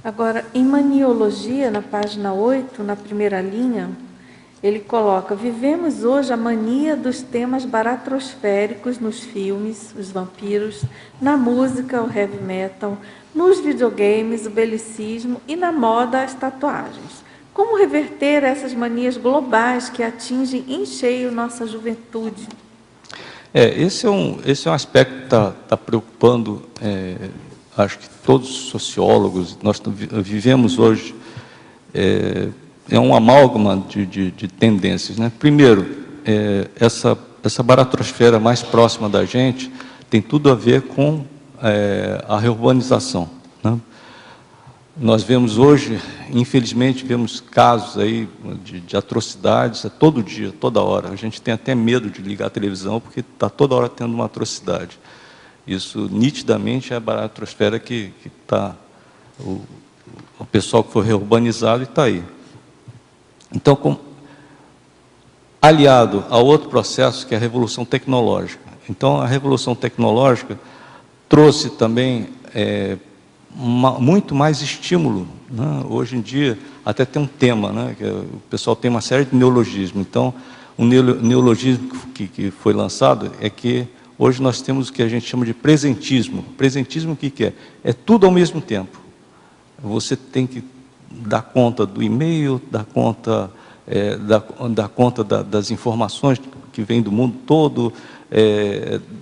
Agora, em Maniologia, na página 8, na primeira linha, ele coloca: vivemos hoje a mania dos temas baratrosféricos nos filmes, os vampiros, na música, o heavy metal, nos videogames, o belicismo e na moda, as tatuagens. Como reverter essas manias globais que atingem em cheio nossa juventude? Esse é um aspecto que está preocupando, acho que todos os sociólogos. Nós vivemos hoje, é um amálgama de tendências, né? Primeiro, essa baratrosfera mais próxima da gente tem tudo a ver com a reurbanização, né? Nós vemos hoje, infelizmente, vemos casos aí de atrocidades todo dia, toda hora. A gente tem até medo de ligar a televisão, porque está toda hora tendo uma atrocidade. Isso, nitidamente, é a baratrosfera que está... O pessoal que foi reurbanizado está aí. Então, aliado a outro processo, que é a revolução tecnológica. Então, a revolução tecnológica trouxe também muito mais estímulo, né? Hoje em dia, até tem um tema, né? Que o pessoal tem uma série de neologismos. Então, um neologismo que foi lançado é que hoje nós temos o que a gente chama de presentismo. Presentismo, o que é? É tudo ao mesmo tempo. Você tem que dar conta do e-mail, dar conta, das informações que vêm do mundo todo,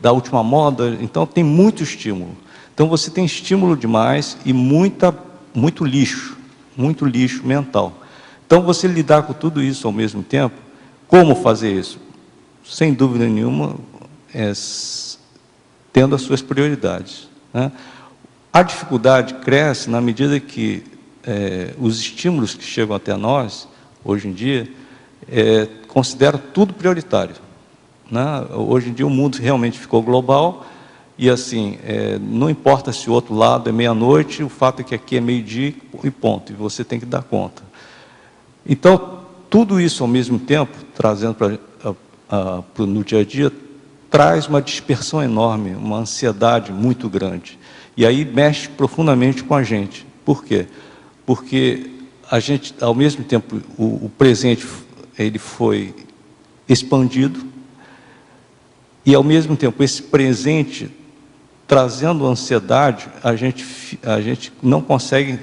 da última moda. Então, tem muito estímulo. Então, você tem estímulo demais e muito lixo mental. Então, você lidar com tudo isso ao mesmo tempo, como fazer isso? Sem dúvida nenhuma, tendo as suas prioridades, né? A dificuldade cresce na medida que os estímulos que chegam até nós, hoje em dia, consideram tudo prioritário, né? Hoje em dia, o mundo realmente ficou global. E assim, não importa se o outro lado é meia-noite, o fato é que aqui é meio-dia e ponto, e você tem que dar conta. Então, tudo isso ao mesmo tempo, trazendo no dia a dia, traz uma dispersão enorme, uma ansiedade muito grande. E aí mexe profundamente com a gente. Por quê? Porque a gente, ao mesmo tempo, o presente ele foi expandido, e ao mesmo tempo, esse presente trazendo ansiedade, a gente não consegue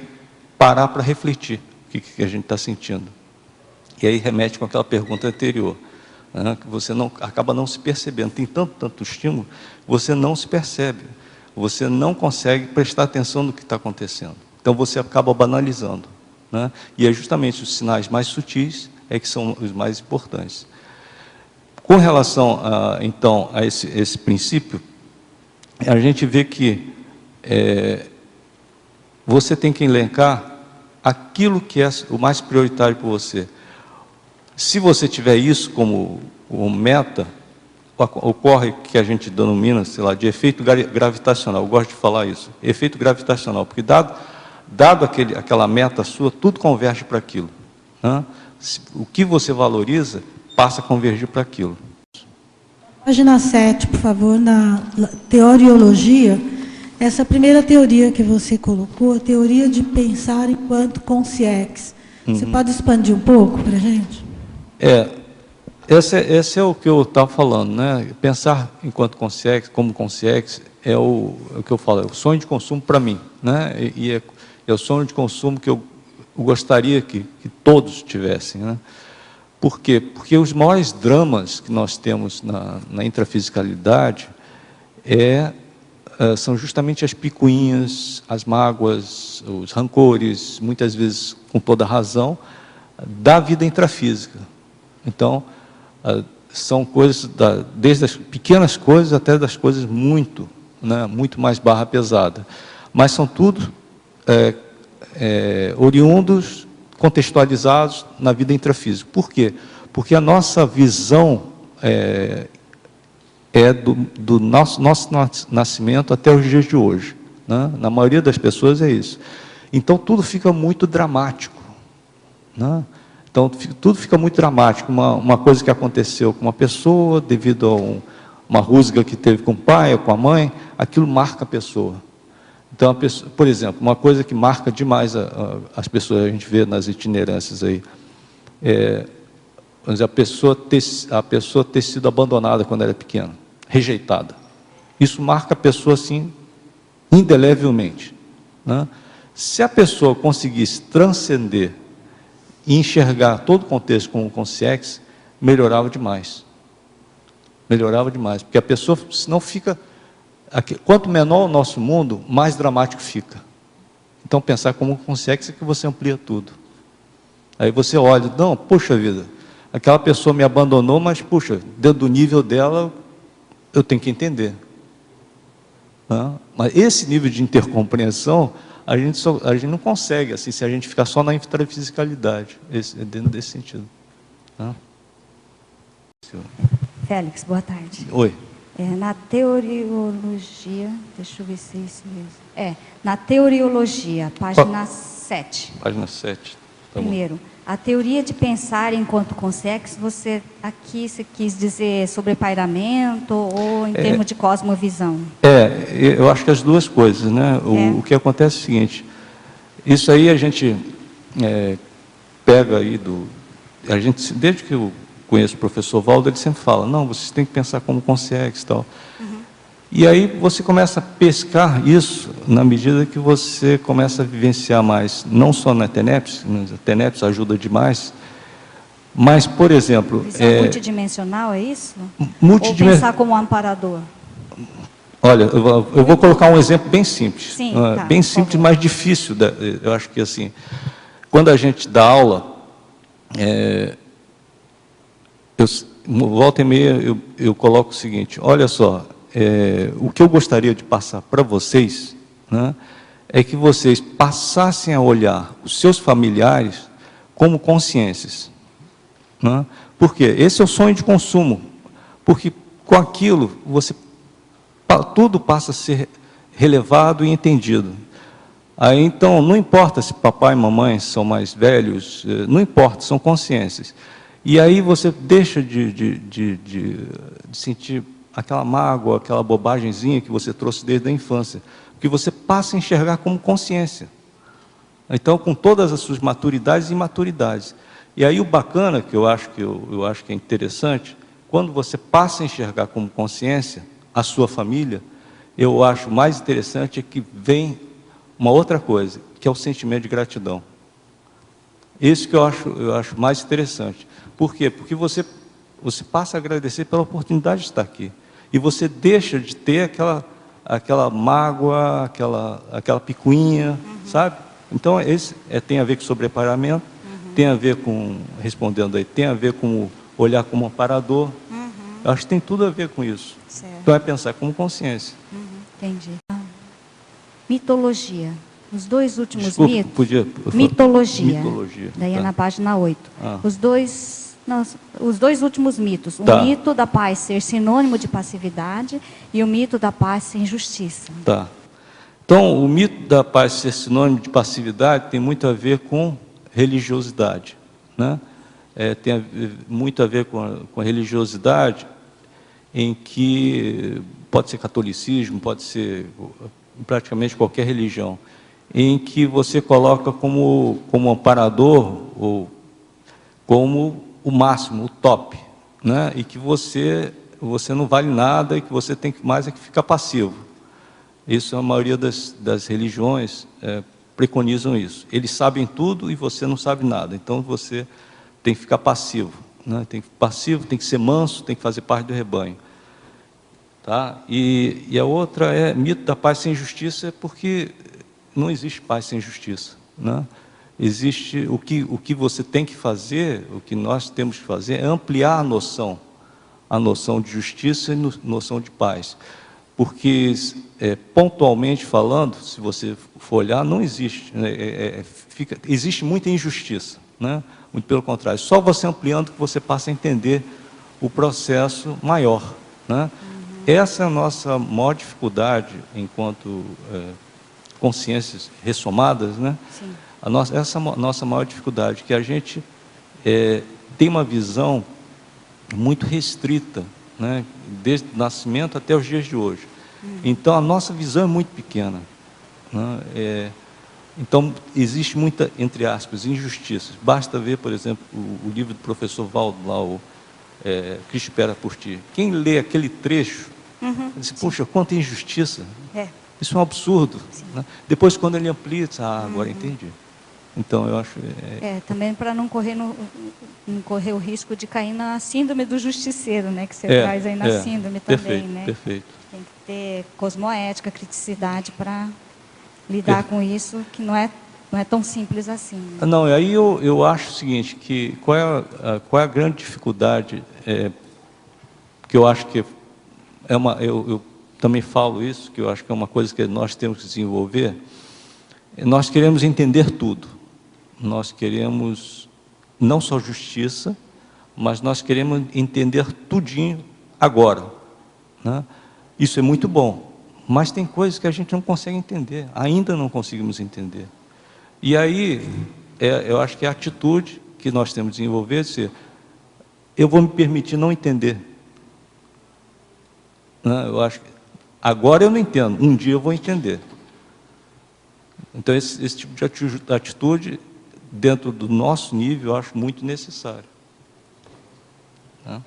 parar para refletir o que a gente está sentindo. E aí remete com aquela pergunta anterior, né, que você acaba não se percebendo. Tem tanto estímulo, você não se percebe, você não consegue prestar atenção no que está acontecendo. Então, você acaba banalizando, né? E é justamente os sinais mais sutis que são os mais importantes. Com relação, então, a esse princípio, a gente vê que você tem que elencar aquilo que é o mais prioritário para você. Se você tiver isso como meta, ocorre que a gente denomina, sei lá, de efeito gravitacional. Eu gosto de falar isso, efeito gravitacional, porque dado aquela meta sua, tudo converge para aquilo, né? O que você valoriza passa a convergir para aquilo. Página 7, por favor, na teoriologia, essa primeira teoria que você colocou, a teoria de pensar enquanto consciência. Você pode expandir um pouco para a gente? Esse é o que eu estava falando, né? Pensar enquanto consciência, como consciência, é o que eu falo, é o sonho de consumo para mim, né? E é o sonho de consumo que eu gostaria que todos tivessem, né? Por quê? Porque os maiores dramas que nós temos na intrafisicalidade são justamente as picuinhas, as mágoas, os rancores, muitas vezes com toda razão, da vida intrafísica. Então, são coisas, desde as pequenas coisas até das coisas muito mais barra pesada. Mas são tudo oriundos, contextualizados na vida intrafísica. Por quê? Porque a nossa visão do nosso nascimento até os dias de hoje, né? Na maioria das pessoas é isso. Então, tudo fica muito dramático, né? Então, tudo fica muito dramático. Uma coisa que aconteceu com uma pessoa, devido a uma rusga que teve com o pai ou com a mãe, aquilo marca a pessoa. Então, a pessoa, por exemplo, uma coisa que marca demais as pessoas, a gente vê nas itinerâncias aí, vamos dizer, a pessoa ter sido abandonada quando era pequena, rejeitada. Isso marca a pessoa, assim, indelevelmente, né? Se a pessoa conseguisse transcender e enxergar todo o contexto como consciência, melhorava demais. Melhorava demais, porque a pessoa, senão fica... Quanto menor o nosso mundo, mais dramático fica. Então, pensar como consciência é que você amplia tudo. Aí você olha, não, puxa vida, aquela pessoa me abandonou, mas, puxa, dentro do nível dela, eu tenho que entender. Mas esse nível de intercompreensão, a gente não consegue, assim, se a gente ficar só na intrafisicalidade, dentro desse sentido. Félix, boa tarde. Oi. Na teoriologia, deixa eu ver se é isso mesmo. Na teoriologia, página 7. Página 7. Tá Primeiro, a teoria de pensar enquanto consciência, você quis dizer sobre pairamento ou em termos de cosmovisão? Eu acho que as duas coisas, né? O que acontece é o seguinte, isso aí a gente pega aí desde que eu conheço o professor Valdo, ele sempre fala, não, vocês têm que pensar como consciência e tal. E aí você começa a pescar isso na medida que você começa a vivenciar mais, não só na TENEPS, a TENEPS ajuda demais, mas, por exemplo... Visão multidimensional, é isso? Ou pensar como um amparador? Olha, eu vou colocar um exemplo bem simples. Sim, bem simples, mas difícil. Eu acho que, assim, quando a gente dá aula... volta e meia eu coloco o seguinte, olha só, o que eu gostaria de passar para vocês, né, é que vocês passassem a olhar os seus familiares como consciências. Né? Por quê? Esse é o sonho de consumo, porque com aquilo tudo passa a ser relevado e entendido. Aí, então, não importa se papai e mamãe são mais velhos, não importa, são consciências. E aí você deixa de sentir aquela mágoa, aquela bobagemzinha que você trouxe desde a infância, porque você passa a enxergar como consciência. Então, com todas as suas maturidades e imaturidades. E aí o bacana, que eu acho que é interessante, quando você passa a enxergar como consciência a sua família, eu acho mais interessante é que vem uma outra coisa, que é o sentimento de gratidão. Isso que eu acho mais interessante. Por quê? Porque você passa a agradecer pela oportunidade de estar aqui. E você deixa de ter aquela mágoa, aquela picuinha, sabe? Então, tem a ver com sobreparamento, tem a ver com, respondendo aí, tem a ver com olhar como amparador. Eu acho que tem tudo a ver com isso. Certo. Então, é pensar como consciência. Entendi. Mitologia. Os dois últimos Desculpa, mitos. Mitologia. Daí tá. é na página 8. Os dois últimos mitos. O mito da paz ser sinônimo de passividade e o mito da paz ser injustiça. Tá. Então, o mito da paz ser sinônimo de passividade tem muito a ver com religiosidade, né? Tem muito a ver com a religiosidade em que pode ser catolicismo, pode ser praticamente qualquer religião, em que você coloca como amparador ou como o máximo, o top, né? E que você não vale nada e que você tem mais é que ficar passivo. Isso a maioria das religiões preconizam isso. Eles sabem tudo e você não sabe nada. Então você tem que ficar passivo, né? Tem que ser manso, tem que fazer parte do rebanho. Tá? E a outra é mito da paz sem justiça, porque não existe paz sem justiça, né? Existe o que você tem que fazer, o que nós temos que fazer é ampliar a noção de justiça e noção de paz. Porque, pontualmente falando, se você for olhar, não existe, né? Existe muita injustiça, né? Muito pelo contrário, só você ampliando que você passa a entender o processo maior, né? Essa é a nossa maior dificuldade enquanto consciências ressomadas, né? Sim. Essa é a nossa maior dificuldade, que a gente tem uma visão muito restrita, né? Desde o nascimento até os dias de hoje. Então, a nossa visão é muito pequena. né? Então, existe muita, entre aspas, injustiça. Basta ver, por exemplo, o livro do professor Valdo, lá, Cristo espera por ti. Quem lê aquele trecho, diz, puxa, quanta injustiça. Isso é um absurdo. Né? Depois, quando ele amplia, diz, agora entendi. Então, eu acho... também para não correr o risco de cair na síndrome do justiceiro, né? Que você traz aí na síndrome também, né? Perfeito. Tem que ter cosmoética, criticidade para lidar com isso, que não é tão simples assim. Né? Não, aí eu acho o seguinte, que qual é a grande dificuldade, que eu acho que eu também falo isso, que eu acho que é uma coisa que nós temos que desenvolver, nós queremos entender tudo. Nós queremos não só justiça, mas nós queremos entender tudinho agora. Né? Isso é muito bom, mas tem coisas que a gente não consegue entender, ainda não conseguimos entender. E aí, eu acho que é a atitude que nós temos que desenvolver, é dizer, eu vou me permitir não entender. Né? Eu acho que agora eu não entendo, um dia eu vou entender. Então, esse tipo de atitude, dentro do nosso nível, eu acho muito necessário. Né?